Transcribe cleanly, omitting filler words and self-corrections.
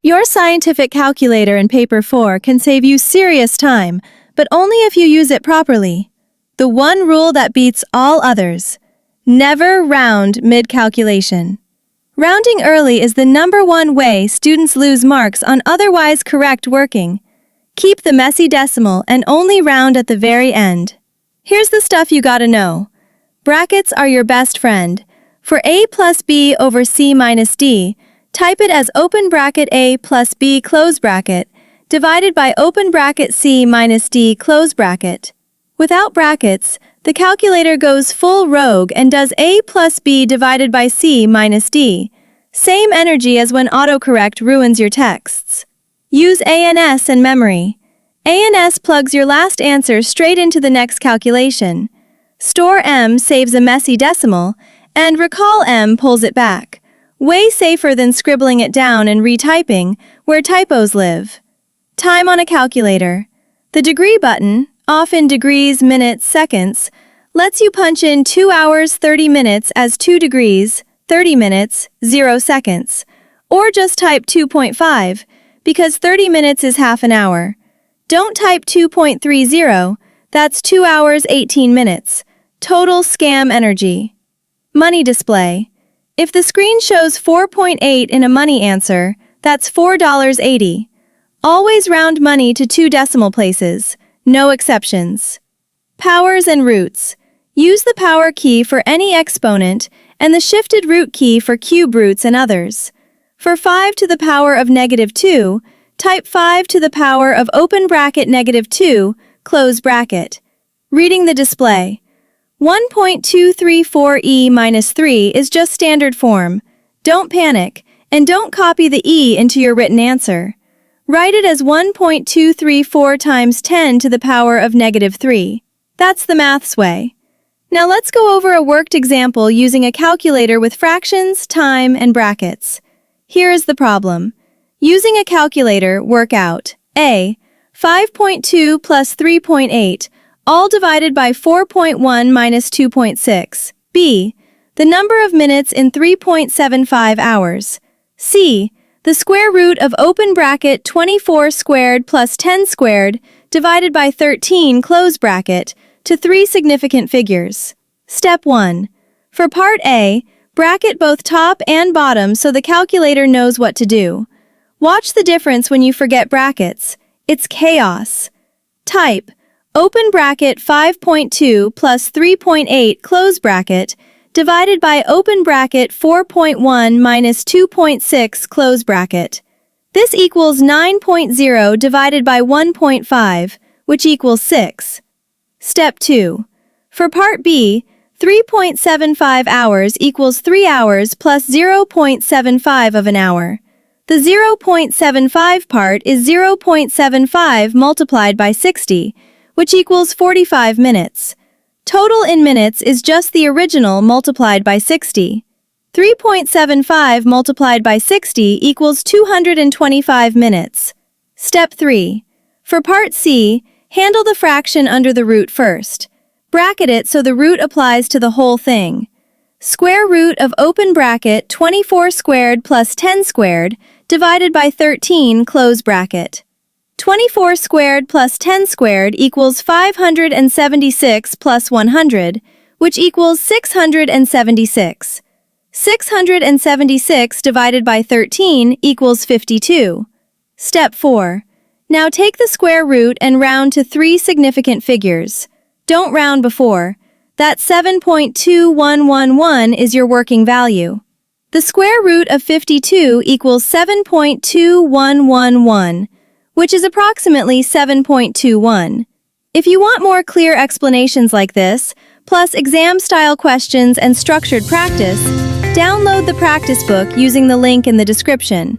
Your scientific calculator in paper 4 can save you serious time, but only if you use it properly. The one rule that beats all others: never round mid-calculation. Rounding early is the #1 way students lose marks on otherwise correct working. Keep the messy decimal and only round at the very end. Here's the stuff you gotta know. Brackets are your best friend. For a plus b over c minus d, type it as open bracket a plus b close bracket, divided by open bracket c minus d close bracket. Without brackets, the calculator goes full rogue and does a plus b divided by c minus d. Same energy as when autocorrect ruins your texts. Use ANS and memory. ANS plugs your last answer straight into the next calculation. Store M saves a messy decimal, and recall M pulls it back. Way safer than scribbling it down and retyping, where typos live. Time on a calculator. The degree button, often degrees, minutes, seconds, lets you punch in 2 hours 30 minutes as 2 degrees, 30 minutes, 0 seconds. Or just type 2.5, because 30 minutes is half an hour. Don't type 2.30, that's 2 hours 18 minutes. Total scam energy. Money display. If the screen shows 4.8 in a money answer, that's $4.80. Always round money to 2 decimal places, no exceptions. Powers and roots. Use the power key for any exponent and the shifted root key for cube roots and others. For 5 to the power of -2, type 5 to the power of open bracket -2, close bracket. Reading the display. 1.234e minus 3 is just standard form. Don't panic, and don't copy the e into your written answer. Write it as 1.234 times 10 to the power of -3. That's the maths way. Now let's go over a worked example using a calculator with fractions, time, and brackets. Here is the problem. Using a calculator, work out A. 5.2 plus 3.8, all divided by 4.1 minus 2.6. B. The number of minutes in 3.75 hours. C. The square root of open bracket 24 squared plus 10 squared divided by 13 close bracket to 3 significant figures. Step 1. For part A, bracket both top and bottom so the calculator knows what to do. Watch the difference when you forget brackets. It's chaos. Type open bracket 5.2 plus 3.8 close bracket divided by open bracket 4.1 minus 2.6 close bracket. This equals 9.0 divided by 1.5, which equals 6. Step 2. For part B, 3.75 hours equals 3 hours plus 0.75 of an hour. The 0.75 part is 0.75 multiplied by 60, which equals 45 minutes. Total in minutes is just the original multiplied by 60. 3.75 multiplied by 60 equals 225 minutes. Step 3. For part C, handle the fraction under the root first. Bracket it so the root applies to the whole thing. Square root of open bracket 24 squared plus 10 squared divided by 13 close bracket. 24 squared plus 10 squared equals 576 plus 100, which equals 676. 676 divided by 13 equals 52. Step 4. Now take the square root and round to 3 significant figures. Don't round before. That 7.2111 is your working value. The square root of 52 equals 7.2111, which is approximately 7.21. If you want more clear explanations like this, plus exam-style questions and structured practice, download the practice book using the link in the description.